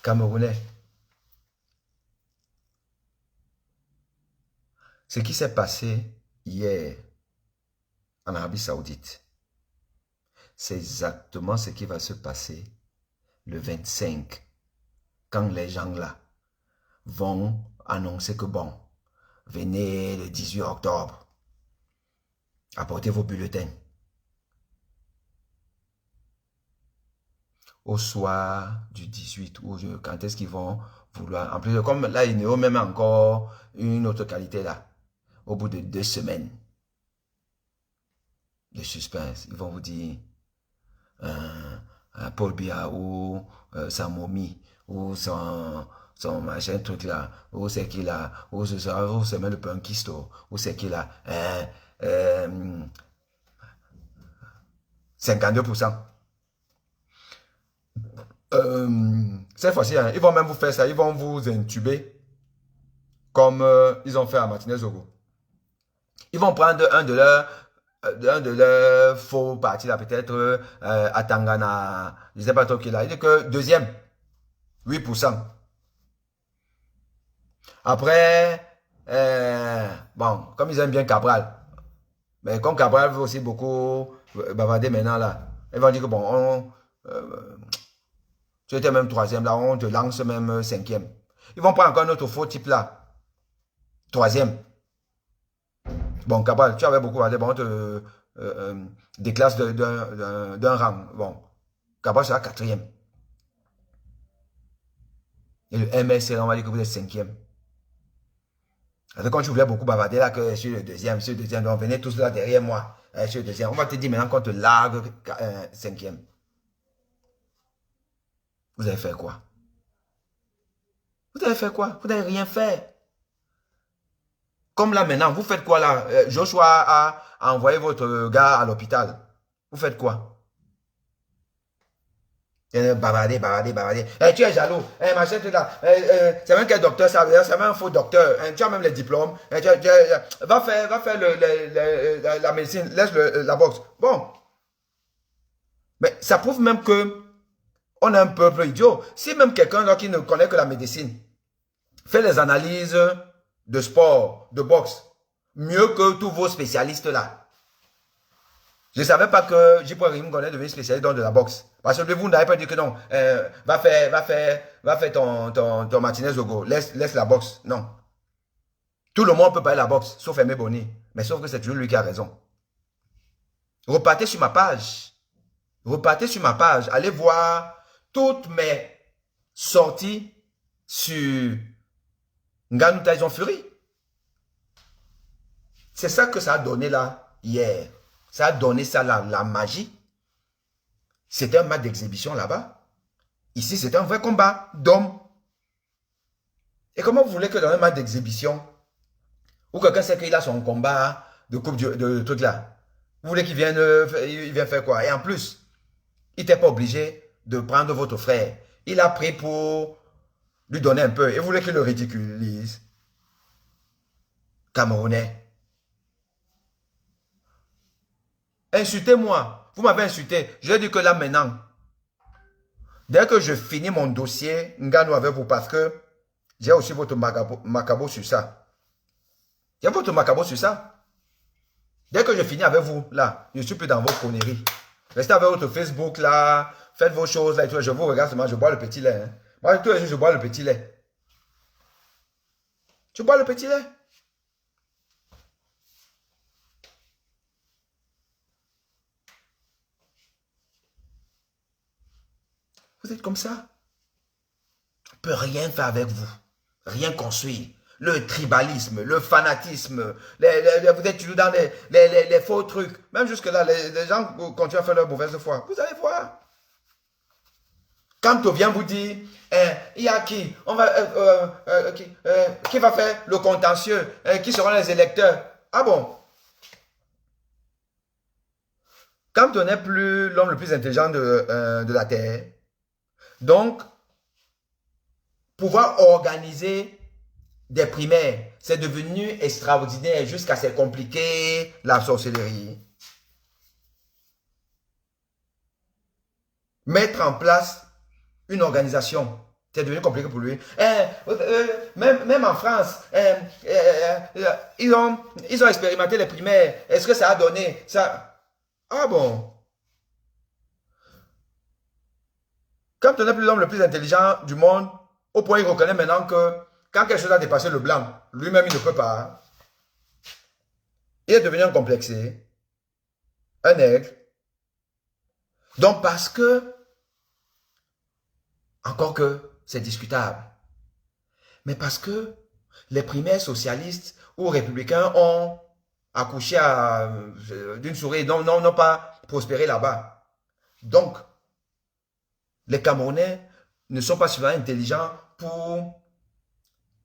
Camerounais. Ce qui s'est passé hier en Arabie Saoudite, c'est exactement ce qui va se passer le 25, quand les gens là vont annoncer que bon, venez le 18 octobre, apportez vos bulletins. Au soir du 18, ou quand est-ce qu'ils vont vouloir, en plus de comme là, il y a même encore une autre qualité là, au bout de 2 semaines de suspense, ils vont vous dire Paul Biya ou sa momie ou son machin truc là, ou c'est qu'il a, ou c'est même le punkisto, ou c'est qu'il a 52%. Cette fois-ci, hein, ils vont même vous faire ça, ils vont vous intuber comme ils ont fait à Martinez-Ogo. Ils vont prendre un de leurs faux partis là, peut-être à Tangana, je ne sais pas trop qui là. Il dit que deuxième, 8%. Après, bon, comme ils aiment bien Cabral, mais comme Cabral veut aussi beaucoup bavarder maintenant là, ils vont dire que bon, tu étais même troisième là, on te lance même cinquième. Ils vont prendre encore un autre faux type là, troisième. Bon, Cabral, tu avais beaucoup bavarder, bon, on te déclasse d'un rang. Bon, Cabral sera quatrième. Et le MSC, on va dire que vous êtes cinquième. Quand tu voulais beaucoup bavarder là, que je suis le deuxième, donc venez tous là derrière moi, je suis le deuxième. On va te dire maintenant qu'on te largue cinquième. Vous avez fait quoi? Vous avez fait quoi? Vous n'avez rien fait. Comme là maintenant, vous faites quoi là? Joshua a envoyé votre gars à l'hôpital. Vous faites quoi? Bavarder. Tu es jaloux. Machin, tout là. C'est même quel docteur ça? C'est même un faux docteur. Tu as même les diplômes. Va faire la médecine. Laisse la boxe. Bon. Mais ça prouve même que on est un peuple idiot. Si même quelqu'un qui ne connaît que la médecine fait les analyses de sport, de boxe, mieux que tous vos spécialistes là. Je ne savais pas que J. Rim connaît devenu spécialiste dans de la boxe. Parce que vous n'avez pas dit que non. Va faire ton Martinez-Ogo. Laisse la boxe. Non. Tout le monde peut parler la boxe, sauf Aimé Boni. Mais sauf que c'est toujours lui qui a raison. Repartez sur ma page. Allez voir toutes mes sorties sur Ngannou Tyson Fury. C'est ça que ça a donné là, hier. Ça a donné ça là, la magie. C'était un match d'exhibition là-bas. Ici, c'était un vrai combat d'hommes. Et comment vous voulez que dans un match d'exhibition, où quelqu'un sait qu'il a son combat de coupe de truc là, vous voulez qu'il vienne, il vient faire quoi? Et en plus, il n'était pas obligé de prendre votre frère. Il a pris pour lui donner un peu. Et vous voulez qu'il le ridiculise? Camerounais. Insultez-moi. Vous m'avez insulté. Je vais dire que là maintenant, dès que je finis mon dossier, Ngannou avec vous, parce que j'ai aussi votre macabo sur ça. J'ai votre macabo sur ça. Dès que je finis avec vous, là, je ne suis plus dans vos conneries. Restez avec votre Facebook, là. Faites vos choses, là. Et tout. Je vous regarde seulement, je bois le petit lait. Hein. Moi, tous les jours, je bois le petit lait. Tu bois le petit lait? Vous êtes comme ça. On ne peut rien faire avec vous. Rien construire. Le tribalisme, le fanatisme, vous êtes toujours dans les faux trucs. Même jusque-là, les gens continuent à faire leur mauvaise foi. Vous allez voir. Quand on vient vous dire, il y a qui? Qui va faire le contentieux? Qui seront les électeurs? Ah bon? Quand on n'est plus l'homme le plus intelligent de la Terre, donc, pouvoir organiser des primaires, c'est devenu extraordinaire jusqu'à c'est compliqué la sorcellerie. mettre en place une organisation. C'est devenu compliqué pour lui. Même en France, ils ont expérimenté les primaires. Est-ce que ça a donné ça? Ah bon? Quand on est l'homme le plus intelligent du monde, au point il reconnaît maintenant que quand quelque chose a dépassé le blanc, lui-même il ne peut pas. Il est devenu un complexé, un aigle. Donc parce que, encore que c'est discutable, mais parce que les primaires socialistes ou républicains ont accouché d'une souris, n'ont pas prospéré là-bas. Donc, les Camerounais ne sont pas suffisamment intelligents pour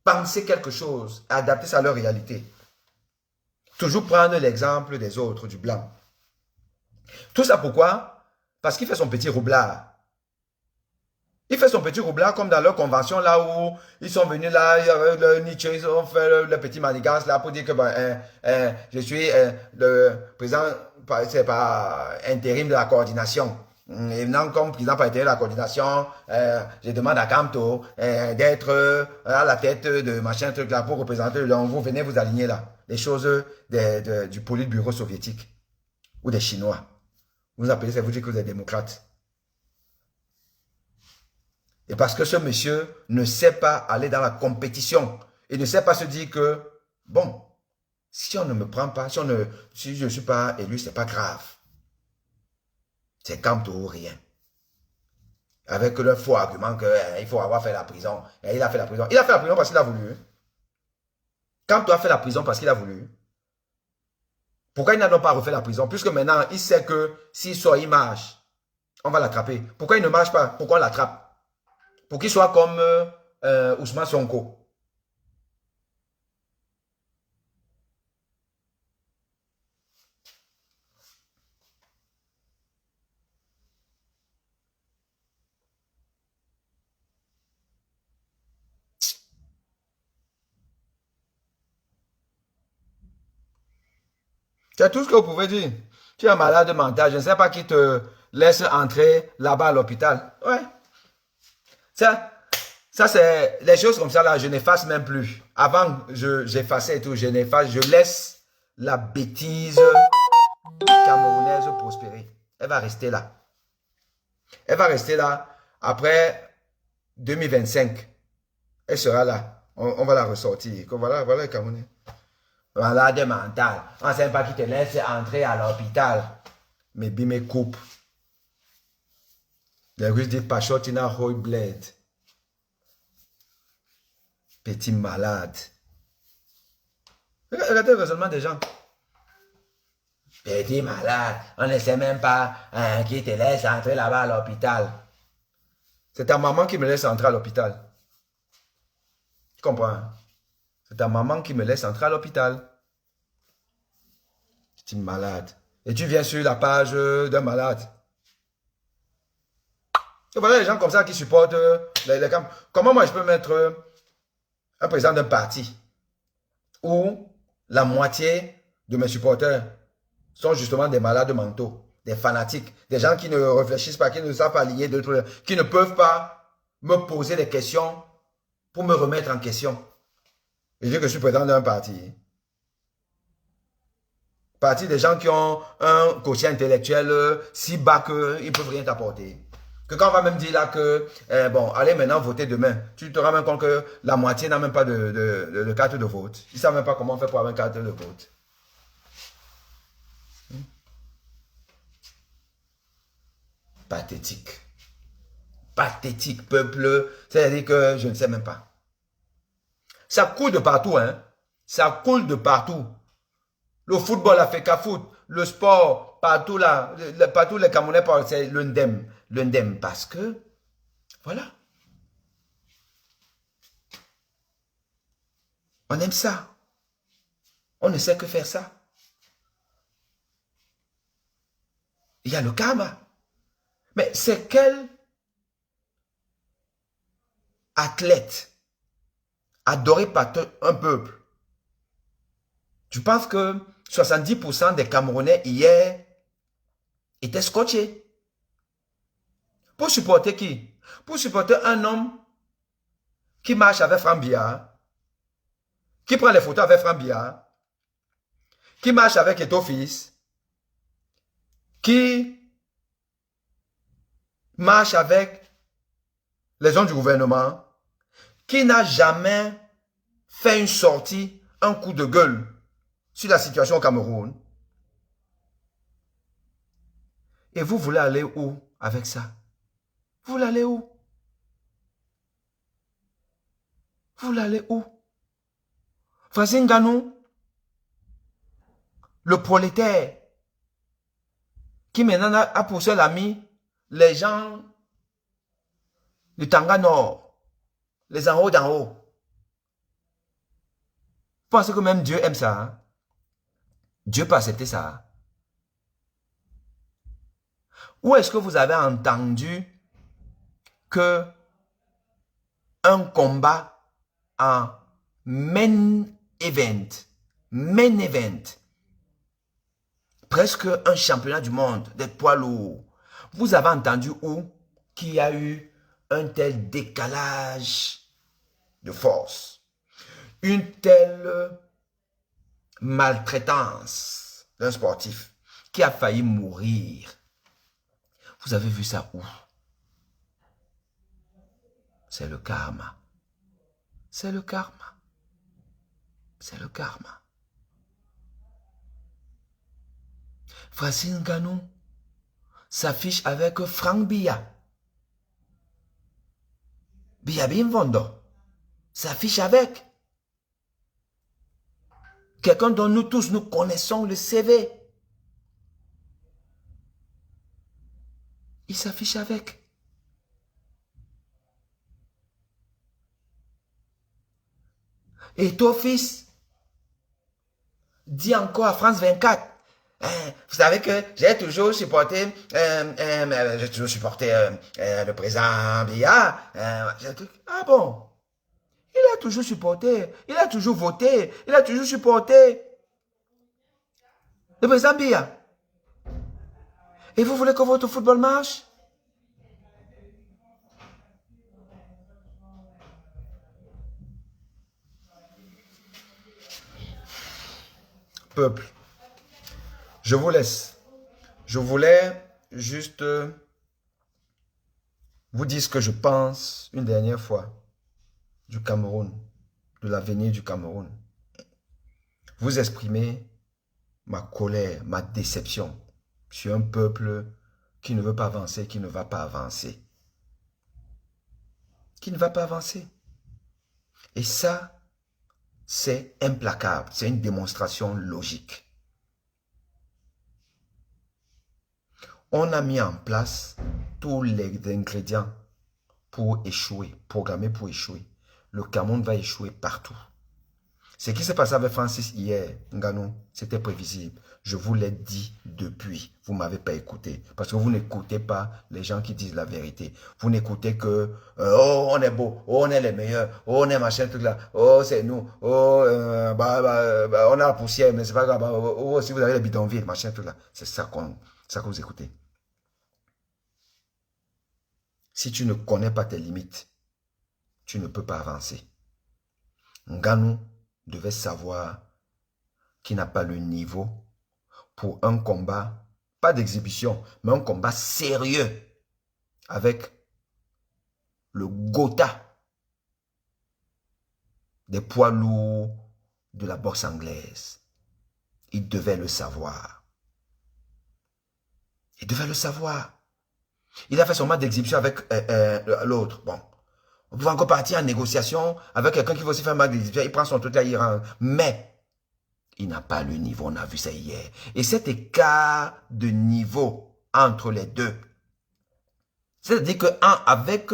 penser quelque chose, adapter ça à leur réalité. Toujours prendre l'exemple des autres, du blanc. Tout ça pourquoi? Parce qu'il fait son petit roublard. Il fait son petit roublard comme dans leur convention là où ils sont venus là, le Nietzsche, ils ont fait le petit manigance là pour dire que je suis le président c'est par intérim de la coordination. Et maintenant, comme président par intérim de la coordination, je demande à Camto d'être à la tête de machin truc là pour représenter. Donc vous venez vous aligner là. Les choses du Politburo soviétique ou des Chinois. Vous appelez ça, vous dites que vous êtes démocrate. Et parce que ce monsieur ne sait pas aller dans la compétition. Il ne sait pas se dire que, bon, si on ne me prend pas, si je ne suis pas élu, c'est pas grave. C'est quand ou rien. Avec le faux argument qu'il faut avoir fait la prison. Et il a fait la prison. Il a fait la prison parce qu'il a voulu. Quand tu as fait la prison parce qu'il a voulu. Pourquoi il n'a donc pas refait la prison? Puisque maintenant, il sait que s'il sort, il marche. On va l'attraper. Pourquoi il ne marche pas? Pourquoi on l'attrape? Pour qu'il soit comme Ousmane Sonko. C'est tout ce que vous pouvez dire. Tu es un malade mental. Je ne sais pas qui te laisse entrer là-bas à l'hôpital. Ouais. Ça c'est les choses comme ça là, je n'efface même plus. Avant, j'effaçais et tout, je n'efface, je laisse la bêtise camerounaise prospérer. Elle va rester là. Elle va rester là. Après 2025, elle sera là. On va la ressortir. Voilà, voilà les Camerounais. Malade mental. On ne sait pas qui te laisse entrer à l'hôpital. Mais bimé coupe. Les Russes disent Pachotina Hoy Bled. Petit malade. Regardez le raisonnement des gens. Petit malade. On ne sait même pas qui te laisse entrer là-bas à l'hôpital. C'est ta maman qui me laisse entrer à l'hôpital. Tu comprends? C'est ta maman qui me laisse entrer à l'hôpital. Petit malade. Et tu viens sur la page d'un malade. Et voilà les gens comme ça qui supportent les camps. Comment moi je peux mettre un président d'un parti où la moitié de mes supporters sont justement des malades mentaux, des fanatiques, des gens qui ne réfléchissent pas, qui ne savent pas aligner de trucs, qui ne peuvent pas me poser des questions pour me remettre en question. Et je dis que je suis président d'un parti. Parti des gens qui ont un quotient intellectuel si bas qu'ils ne peuvent rien t'apporter. Que quand on va même dire là que, bon, allez maintenant voter demain, tu te rends même compte que la moitié n'a même pas de carte de vote. Ils ne savent même pas comment on fait pour avoir une carte de vote. Pathétique. Pathétique, peuple. C'est-à-dire que je ne sais même pas. Ça coule de partout, hein. Ça coule de partout. Le football, la FECA foot, le sport, partout là, partout les Camerounais parlent, c'est l'UNDEM. L'UNDEM, parce que, voilà. On aime ça. On ne sait que faire ça. Il y a le karma. Mais c'est quel athlète adoré par un peuple? Je pense que 70% des Camerounais hier étaient scotchés. Pour supporter qui? Pour supporter un homme qui marche avec Franck Biya, qui prend les photos avec Franck Biya, qui marche avec Eto'o-Fils, qui marche avec les hommes du gouvernement, qui n'a jamais fait une sortie, un coup de gueule sur la situation au Cameroun. Et vous voulez aller où avec ça? Vous voulez aller où? Vous voulez aller où? Francis Ngannou, le prolétaire, qui maintenant a pour seul ami les gens du Tanga Nord, les en haut d'en haut. Vous pensez que même Dieu aime ça? Hein? Dieu peut accepter ça? Hein? Où est-ce que vous avez entendu que un combat en main event, presque un championnat du monde des poids lourds, vous avez entendu où qu'il y a eu un tel décalage de force, une telle maltraitance d'un sportif qui a failli mourir? Vous avez vu ça où? C'est le karma. C'est le karma. C'est le karma. Francis Ngannou s'affiche avec Franck Biya. Biya Bimvondo s'affiche avec quelqu'un dont nous tous nous connaissons le CV. Il s'affiche avec. Et Eto'o-Fils dit encore à France 24, vous savez que j'ai toujours supporté le président Biya. Ah bon? Il a toujours supporté, il a toujours voté, il a toujours supporté le président Biya. Et vous voulez que votre football marche? Peuple, je vous laisse. Je voulais juste vous dire ce que je pense une dernière fois du Cameroun, de l'avenir du Cameroun. Vous exprimer ma colère, ma déception sur un peuple qui ne veut pas avancer, qui ne va pas avancer. Qui ne va pas avancer. Et ça, c'est implacable, c'est une démonstration logique. On a mis en place tous les ingrédients pour échouer, programmés pour échouer. Le Cameroun va échouer partout. Ce qui s'est passé avec Francis hier, Ngannou, c'était prévisible. Je vous l'ai dit depuis. Vous ne m'avez pas écouté. Parce que vous n'écoutez pas les gens qui disent la vérité. Vous n'écoutez que oh, on est beau, oh, on est les meilleurs, oh, on est machin, truc là, oh, c'est nous, oh, on a la poussière, mais c'est pas grave, oh, si vous avez les bidonvilles, machin, truc là. C'est ça que vous écoutez. Si tu ne connais pas tes limites, tu ne peux pas avancer. Ngannou devait savoir qu'il n'a pas le niveau pour un combat, pas d'exhibition, mais un combat sérieux avec le Gotha des poids lourds de la boxe anglaise. Il devait le savoir. Il devait le savoir. Il a fait son match d'exhibition avec l'autre. Bon, on pouvait encore partir en négociation avec quelqu'un qui veut aussi faire un match d'exhibition. Il prend son truc là, il rentre. Mais il n'a pas le niveau, on a vu ça hier. Et cet écart de niveau entre les deux, c'est-à-dire qu'avec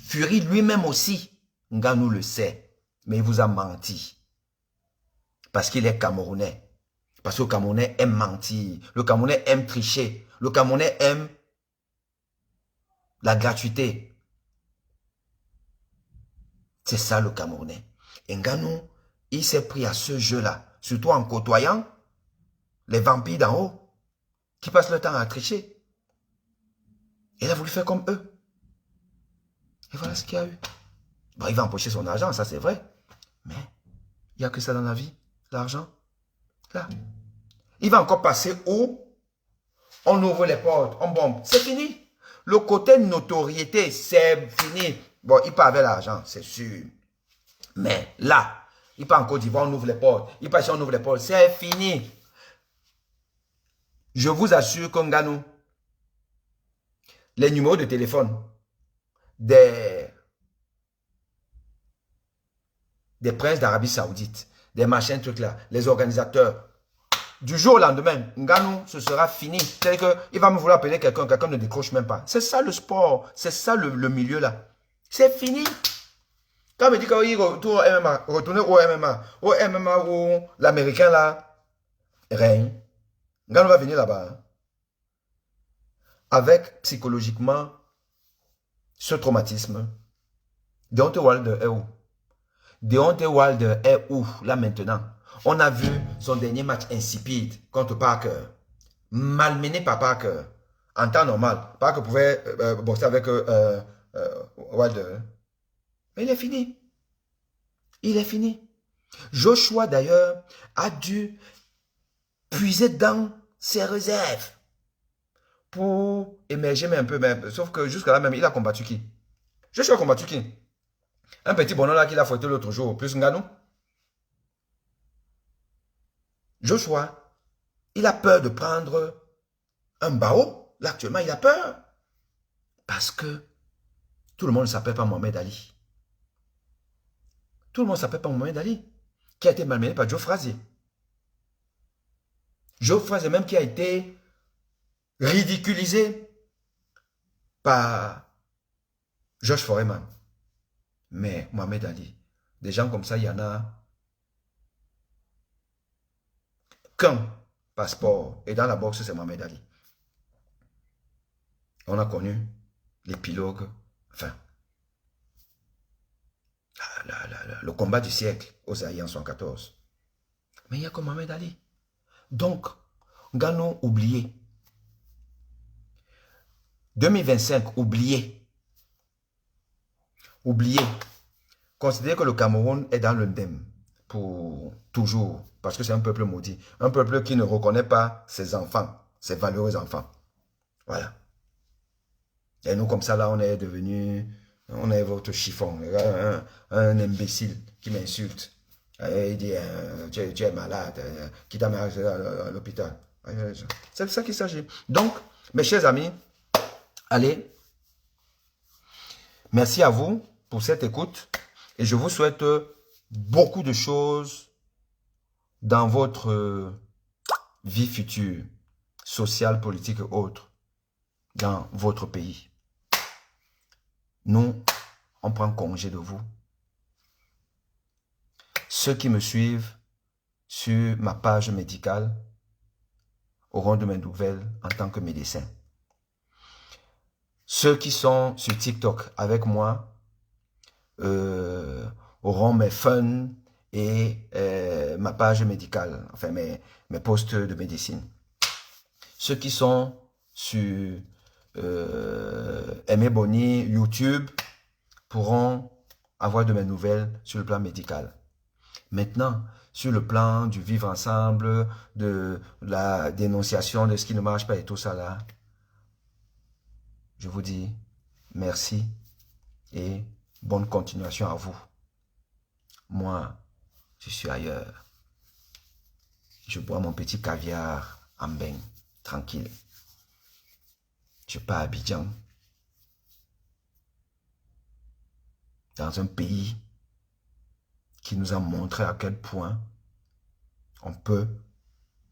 Fury lui-même aussi, Ngannou le sait, mais il vous a menti. Parce qu'il est Camerounais. Parce que le Camerounais aime mentir. Le Camerounais aime tricher. Le Camerounais aime la gratuité. C'est ça le Camerounais. Et Ngannou, il s'est pris à ce jeu-là. Surtout en côtoyant les vampires d'en haut, qui passent le temps à tricher. Il a voulu faire comme eux. Et voilà ce qu'il y a eu. Bon, il va empocher son argent, ça c'est vrai. Mais il n'y a que ça dans la vie, l'argent. Là. Il va encore passer où on ouvre les portes, on bombe. C'est fini. Le côté notoriété, c'est fini. Bon, il part avec l'argent, c'est sûr. Mais là, il part en Côte d'Ivoire, on ouvre les portes. Il part ici, on ouvre les portes. C'est fini. Je vous assure qu'un Nganou, les numéros de téléphone des princes d'Arabie Saoudite, des machins, trucs là, les organisateurs, du jour au lendemain, Nganou, ce sera fini. C'est-à-dire qu'il va me vouloir appeler quelqu'un, quelqu'un ne décroche même pas. C'est ça le sport, c'est ça le milieu là. C'est fini. Quand on me dit qu'il retourne au MMA, retourner au MMA où l'américain là règne, Nganou va venir là-bas. Hein, avec psychologiquement ce traumatisme. Deontay Wilder est où? Deontay Wilder est où là maintenant? On a vu son dernier match insipide contre Parker. Malmené par Parker. En temps normal. Parker pouvait boxer avec Wilder. Mais il est fini. Il est fini. Joshua d'ailleurs a dû puiser dans ses réserves pour émerger mais un peu même. Sauf que jusqu'à là même, il a combattu qui? Joshua a combattu qui? Un petit bonhomme là qu'il a fouetté l'autre jour, plus Nganou. Joshua, il a peur de prendre un bao. Là, actuellement, il a peur. Parce que tout le monde ne s'appelle pas Mohamed Ali. Tout le monde ne s'appelle pas Mohamed Ali. Qui a été malmené par Joe Frazier. Joe Frazier même qui a été ridiculisé par George Foreman. Mais Mohamed Ali, des gens comme ça, il y en a qu'un passeport. Et dans la boxe, c'est Mohamed Ali. On a connu l'épilogue, enfin, le combat du siècle aux Zaïre en 1914. Mais il n'y a que Mohamed Ali. Donc, Nganou, oublié. 2025, oublié. Oublié. Considérez que le Cameroun est dans le ndem pour toujours. Parce que c'est un peuple maudit. Un peuple qui ne reconnaît pas ses enfants, ses valeureux enfants. Voilà. Et nous, comme ça, là, on est devenu... On est votre chiffon. Un imbécile qui m'insulte. Il dit, tu es malade. Qui t'a mis à l'hôpital. C'est de ça qu'il s'agit. Donc, mes chers amis, allez. Merci à vous pour cette écoute. Et je vous souhaite beaucoup de choses dans votre vie future, sociale, politique et autres, dans votre pays. Nous, on prend congé de vous. Ceux qui me suivent sur ma page médicale auront de mes nouvelles en tant que médecin. Ceux qui sont sur TikTok avec moi auront mes fun et ma page médicale, enfin mes postes de médecine. Ceux qui sont sur Aimé Boni, YouTube, pourront avoir de mes nouvelles sur le plan médical. Maintenant, sur le plan du vivre ensemble, de la dénonciation de ce qui ne marche pas et tout ça là, je vous dis merci et bonne continuation à vous. Moi, je suis ailleurs. Je bois mon petit caviar en bain, tranquille. Je pars à Abidjan, dans un pays qui nous a montré à quel point on peut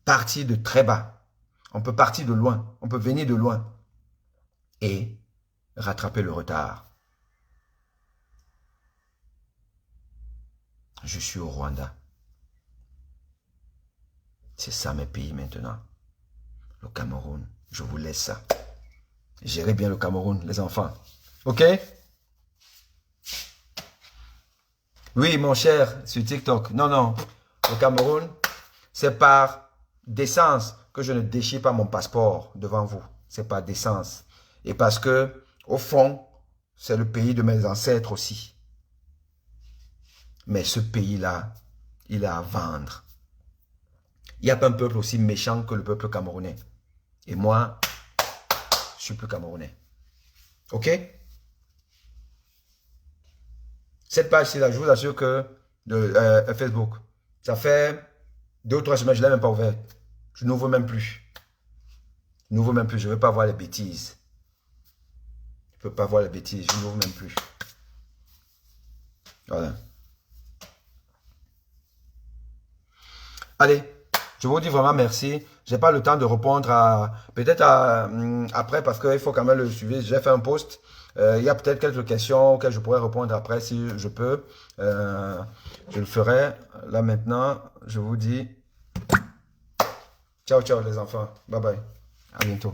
partir de très bas, on peut partir de loin, on peut venir de loin et rattraper le retard. Je suis au Rwanda. C'est ça mes pays maintenant. Le Cameroun, je vous laisse ça. Gérez bien le Cameroun, les enfants. Ok? Oui, mon cher, sur TikTok. Non, non. Le Cameroun, c'est par décence que je ne déchire pas mon passeport devant vous. C'est par décence. Et parce que, au fond, c'est le pays de mes ancêtres aussi. Mais ce pays-là, il est à vendre. Il n'y a pas un peuple aussi méchant que le peuple camerounais. Et moi, je suis plus camerounais. OK? Cette page-ci, là, je vous assure que de Facebook, ça fait 2 ou 3 semaines, je ne l'ai même pas ouvert. Je n'ouvre même plus. Je n'ouvre même plus. Je ne veux pas voir les bêtises. Je ne peux pas voir les bêtises. Je n'ouvre même plus. Voilà. Allez, je vous dis vraiment merci. Je n'ai pas le temps de répondre à... Peut-être après, parce qu'il faut quand même le suivre. J'ai fait un post. Il y a peut-être quelques questions auxquelles je pourrais répondre après si je peux. Je le ferai. Là maintenant, je vous dis ciao, ciao les enfants. Bye bye. À bientôt.